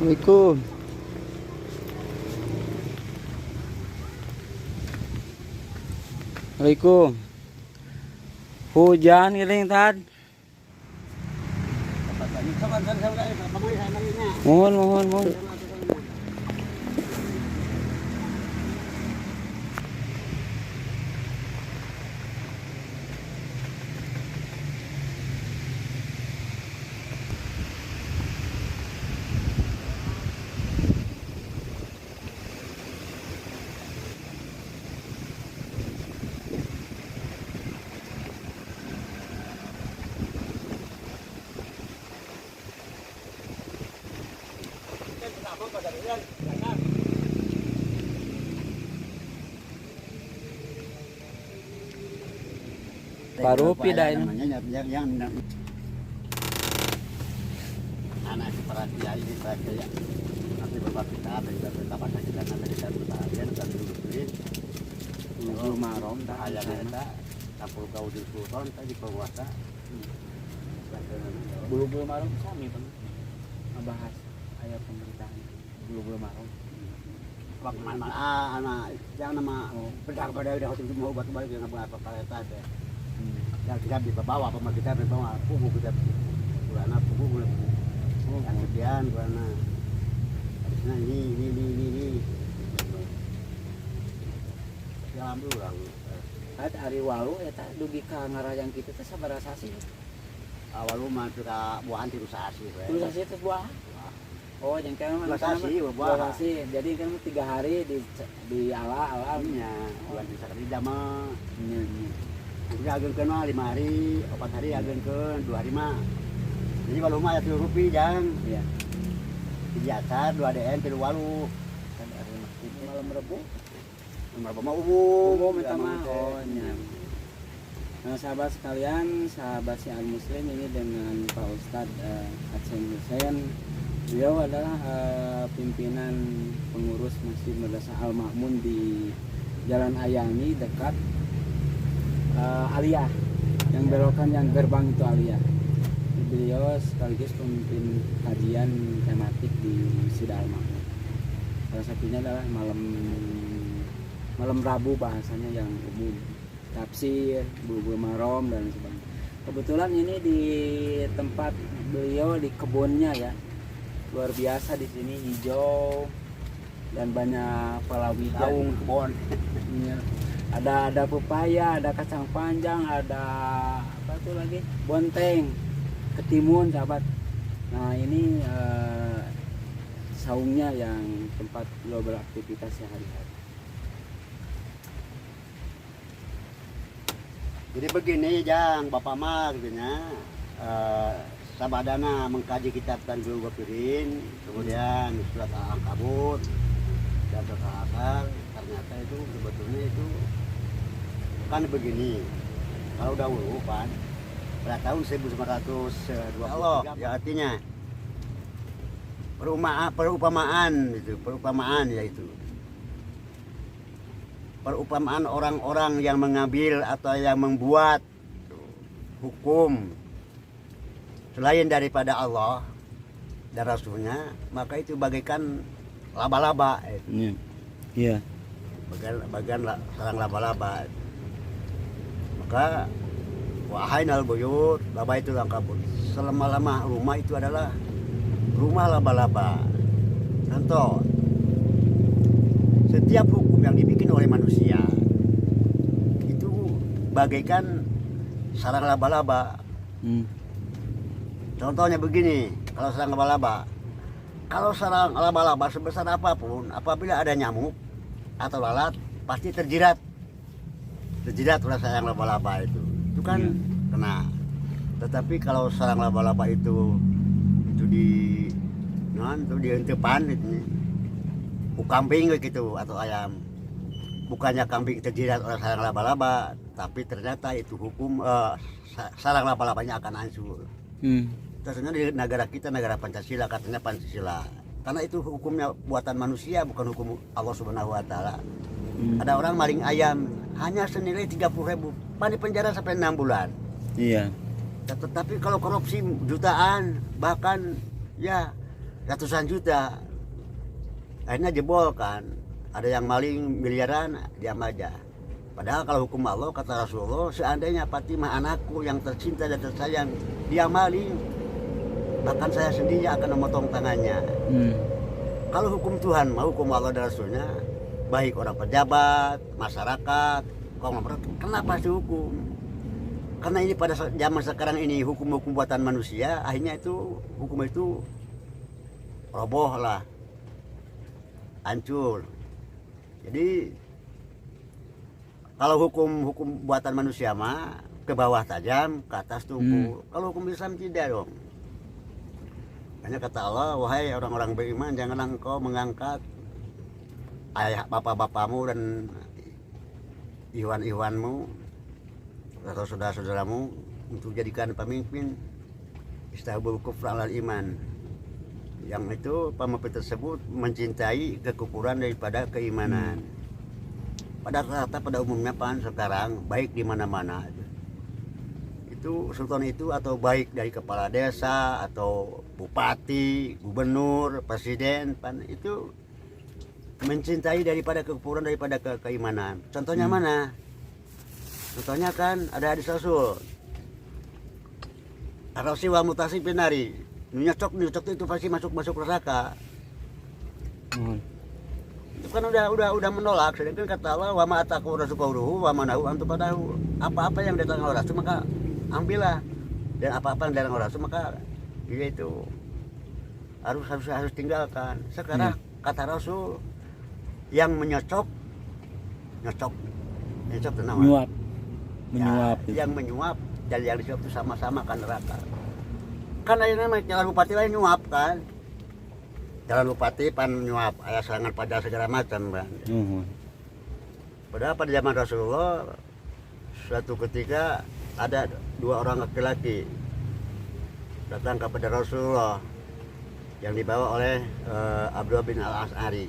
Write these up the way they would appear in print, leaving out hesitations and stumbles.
Assalamualaikum. Assalamualaikum. Hujan giling tad. Mohon. Baru pindah ini. Yang anak perhatian ini perhatian. Nanti bapak kita masa kita nanti kita berbahagia nanti dulu Belum marom tak ayah kita kapul kau di sultan tadi penguasa. Belum marom kami bang. Ngebahas ayat pemerintahan. Belum marom. Waktu mana anak yang nama pedang pada udah waktu mau buat balik yang apa kereta deh. Yang kita bisa bawa apa kita bawa pupuk kita karena pupuk kemudian karena harusnya ini ya alhamdulillah Ada hari walu eta dugi ka ngarayang kitu teh sabaraha sasi. awal rumah kita buahan terus asih Terus sasi teh buah. Oh, yang kan buah sasi. Jadi kan 3 hari di alamnya. bulan bisa kerja mah Nya. nanti agenkeun mah 5 hari 4 hari agenkeun 2 hari mah jadi walu mah ya 3 rupiah jang Iya. dijasar 2 DN 3 walu Kan ada masjid malam Rebo. nomor mah umum Minta mah. Oh, nya. Nah, sahabat sekalian, sahabat si Al Muslim ini dengan Pak Ustadz Hacen Hussein. Beliau adalah pimpinan pengurus Masjid Madrasah Al Ma'mun di Jalan Ayami dekat Aliyah, yang belokan yang gerbang itu Aliyah. Beliau sekaligus pemimpin kajian tematik di Masjid Al Ma'mun. Salah satunya adalah malam Rabu bahasanya yang umum, tafsir, bubur marom dan sebagainya. Kebetulan ini di tempat beliau di kebunnya ya, luar biasa di sini hijau dan banyak palawija. daun kebon Iya. Ada pepaya, ada kacang panjang, ada apa tuh lagi? Bonteng, ketimun, sahabat. Nah ini saungnya yang tempat beliau beraktivitas sehari-hari. jadi begini jang bapak mah gitu nya sabadana mengkaji kitab dan guru Bapirin kemudian surat Al-Ankabut dan surat Al-Asr ternyata itu sebetulnya itu kan begini kalau dahulu kan pada tahun 1920 Allah ya artinya perumpamaan yaitu perumpamaan orang-orang yang mengambil atau yang membuat hukum selain daripada Allah dan Rasulnya, maka itu bagaikan laba-laba. Iya. Bagian sarang laba-laba. Maka wahainal buyut, laba itu langkabut. Selama-lama rumah itu adalah rumah laba-laba. Contoh, setiap hukum yang dibikin oleh manusia itu bagaikan sarang laba-laba. Contohnya begini, kalau sarang laba-laba sebesar apapun, apabila ada nyamuk atau lalat pasti terjirat. terjidat oleh sarang laba-laba itu kan kena. Tetapi kalau sarang laba-laba itu di dihentepan itu kambing gitu atau ayam, bukannya kambing terjidat oleh sarang laba-laba, tapi ternyata itu hukum sarang laba-labanya akan hancur. Terusnya di negara kita, negara Pancasila, katanya Pancasila, karena itu hukumnya buatan manusia, bukan hukum Allah Subhanahu Wa Taala. Ada orang maling ayam hanya senilai 30.000, pan penjara sampai 6 bulan. Iya. Tetapi kalau korupsi jutaan, bahkan ya ratusan juta, akhirnya jebol kan. Ada yang maling miliaran, diam aja. Padahal kalau hukum Allah, kata Rasulullah, seandainya Fatimah anakku yang tercinta dan tersayang, dia maling, bahkan saya sendiri akan memotong tangannya. Kalau hukum Tuhan mau, hukum Allah dan Rasulnya, baik orang pejabat, masyarakat, konglomerat, kenapa dihukum? Karena ini pada zaman sekarang ini hukum-hukum buatan manusia, akhirnya itu hukum itu roboh lah, hancur. Jadi kalau hukum buatan manusia mah ke bawah tajam, ke atas tumpul. Kalau hukum Islam tidak dong. Hanya kata Allah, wahai orang-orang beriman, janganlah engkau mengangkat ayah bapak-bapakmu dan ikhwan-ikhwanmu atau saudara-saudaramu untuk jadikan pemimpin istahabul kufra alal iman. Yang itu pemimpin tersebut mencintai kekufuran daripada keimanan. Pada rata pada umumnya pan sekarang baik di mana-mana itu sultan itu, atau baik dari kepala desa atau bupati, gubernur, presiden, pan itu mencintai daripada kekufuran daripada keimanan. Contohnya mana? Contohnya kan ada hadis Rasul. Arasi wa mutasi pinari. Nyocok itu pasti masuk neraka. Itu kan udah menolak. Sedangkan kata Allah, wa ma ataku rasuluhu wa manahu antu padahu. Apa-apa yang datang oleh Rasul maka ambillah, dan apa-apa yang datang oleh Rasul maka dia itu harus tinggalkan. Sekarang kata Rasul, yang menyocok itu namanya menyuap ya, yang menyuap dan yang disuap itu sama-sama kan neraka. Karena ini namanya jalan bupati lain nyuap kan, jalan bupati pan nyuap, ayah serangan pada segala macam kan. Padahal pada zaman Rasulullah suatu ketika ada 2 orang laki-laki datang kepada Rasulullah yang dibawa oleh Abdullah bin Al-As'ari.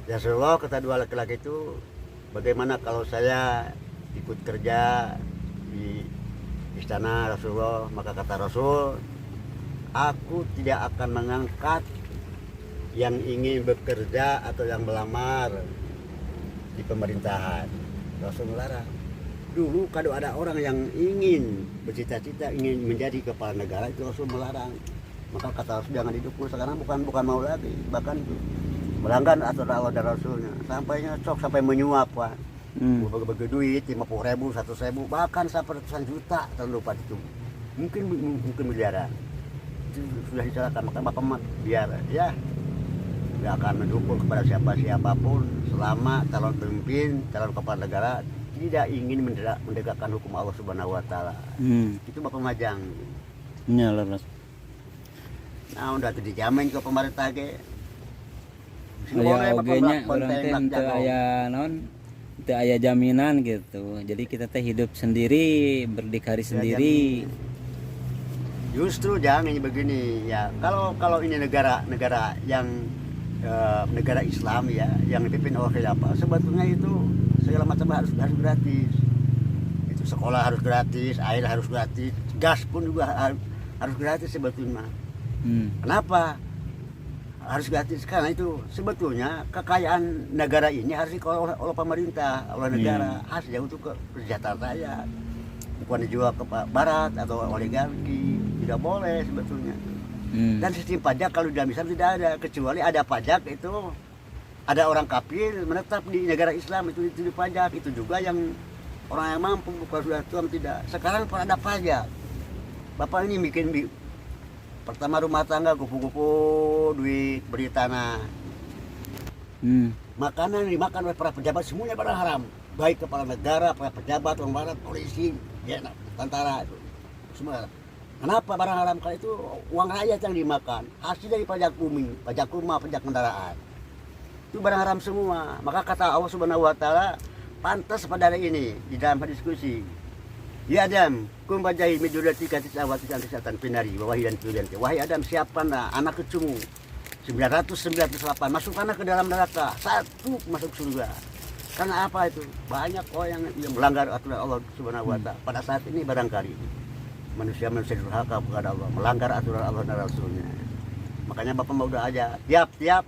Ya Rasulullah, kata 2 laki-laki itu, bagaimana kalau saya ikut kerja di istana Rasulullah? Maka kata Rasul, aku tidak akan mengangkat yang ingin bekerja atau yang melamar di pemerintahan. Rasul melarang. Dulu kalau ada orang yang ingin bercita-cita ingin menjadi kepala negara, itu Rasul melarang. Maka kata Rasul jangan didukung. Sekarang bukan mau lagi, bahkan melanggar aturan Allah dan Rasulnya. Sampai menyuap Pak. Bagi duit 50.000, 100.000, bahkan sampai ratusan juta terlupa itu. Mungkin miliaran. Itu sudah dicelakan. Maka Bapak biar ya tidak akan mendukung kepada siapapun selama calon pemimpin, calon kepala negara tidak ingin menegakkan hukum Allah Subhanahu Wa Taala. Itu Bapak Majang. Nyala. Nah, udah dijamin ke pemerintah ge. Aya ogenya urang teh teu aya naon, teu aya jaminan gitu. Jadi kita teh hidup sendiri, berdikari sendiri. Justru jangan begini ya. Kalau ini negara yang negara Islam ya, yang dipimpin oleh khilafah, sebetulnya itu segala macam harus gratis. Itu sekolah harus gratis, air harus gratis, gas pun juga harus gratis sebetulnya. Kenapa harus gratis? Karena itu sebetulnya kekayaan negara ini harus dikelola oleh pemerintah, oleh negara, hasilnya untuk kesejahteraan rakyat, bukan dijual ke barat atau oligarki. Tidak boleh sebetulnya. Dan sistem pajak kalau di dalam Islam tidak ada, kecuali ada pajak itu ada orang kafir menetap di negara Islam itu dipajak. Itu juga yang orang yang mampu, bukan sudah tuang tidak. Sekarang pun ada pajak. Bapak ini bikin pertama rumah tangga kupu-kupu, duit, beri tanah. Makanan yang dimakan oleh para pejabat semuanya barang haram. baik kepala negara, para pejabat, orang barat, polisi, ya, tentara itu semua. Kenapa barang haram kali itu uang rakyat yang dimakan, hasil dari pajak bumi, pajak rumah, pajak kendaraan. Itu barang haram semua. Maka kata Allah Subhanahu wa taala, pantas pada hari ini di dalam diskusi. Ya Adam, kum bajahi miduratika tisawati kesehatan pinari wahi dan pilihan. Wahai Adam, siapkanlah anak cucumu 998 masukkanlah ke dalam neraka, satu masuk surga. Karena apa itu? Banyak orang yang melanggar aturan Allah Subhanahu wa taala. Pada saat ini barangkali manusia durhaka kepada Allah, melanggar aturan Allah dan Rasulnya. Makanya Bapak mah udah aja tiap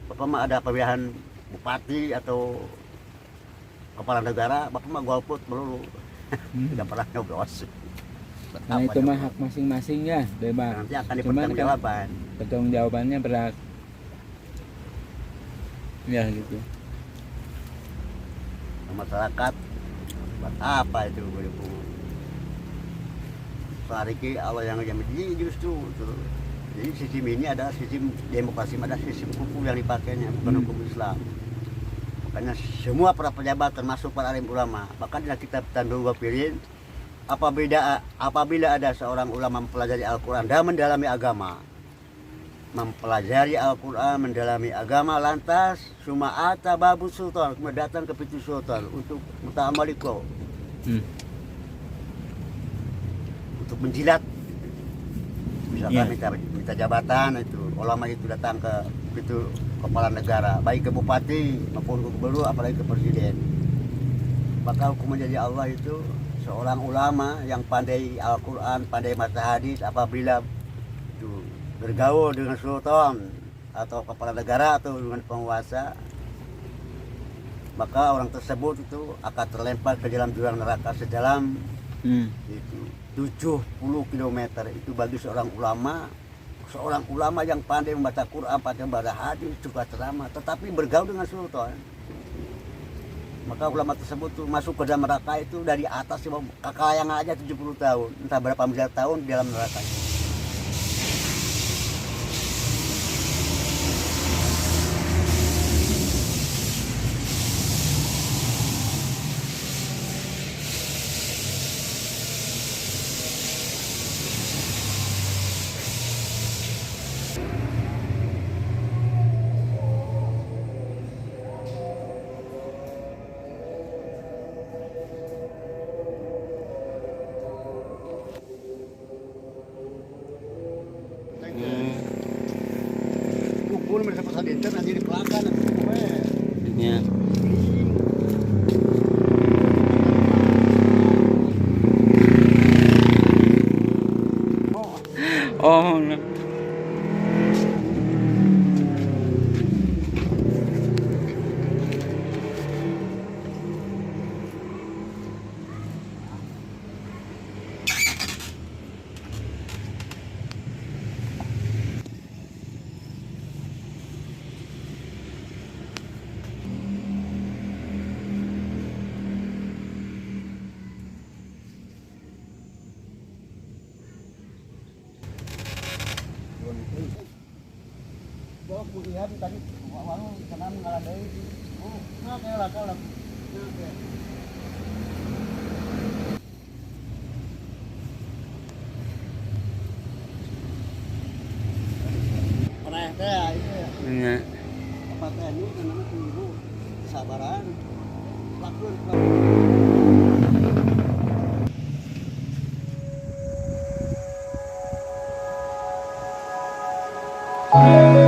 Bapak mah ada pemilihan bupati atau kepala negara, Bapak mah golput melulu. Tidak pernah nyoblos. Nah itu mah hak masing-masing ya, bebas. Nanti akan dipertanggungjawabkan. Pertanggungjawabannya berat. Ya gitu. Masyarakat buat apa itu beribu? Sariki Allah yang jadi justru jadi sistem ini adalah sistem demokrasi, ada sistem hukum yang dipakainya, bukan hukum Islam. Makanya semua para pejabat termasuk para alim ulama, bahkan dalam kitab Tandul Wafirin, apabila ada seorang ulama mempelajari Al-Quran dan mendalami agama, lantas suma'ata babu sultan, kemudian datang ke pintu sultan untuk muta'amaliko, untuk menjilat, misalkan minta jabatan, itu ulama itu datang ke pintu kepala negara, baik ke bupati maupun ke gubernur, apalagi ke presiden. Maka hukum menjadi Allah itu seorang ulama yang pandai Al-Quran, pandai mata hadis, apabila itu bergaul dengan sultan atau kepala negara atau dengan penguasa, maka orang tersebut itu akan terlempar ke dalam jurang neraka sedalam itu 70 km. Itu bagi seorang ulama yang pandai membaca Quran, pandai membaca hadis, juga ceramah, tetapi bergaul dengan sultan. Maka ulama tersebut tuh masuk ke dalam neraka itu dari atas kekayangan aja 70 tahun, entah berapa miliar tahun di dalam neraka itu. Pun mereka pasal dinten nanti di pelanggan Ya. Oh, no. Bawa kulihat tadi warung sana ngaladai. Oh, nah kayak lah. Pernah teh itu ya. Iya. Apa teh ini namanya ibu kesabaran. Lakukan Oh.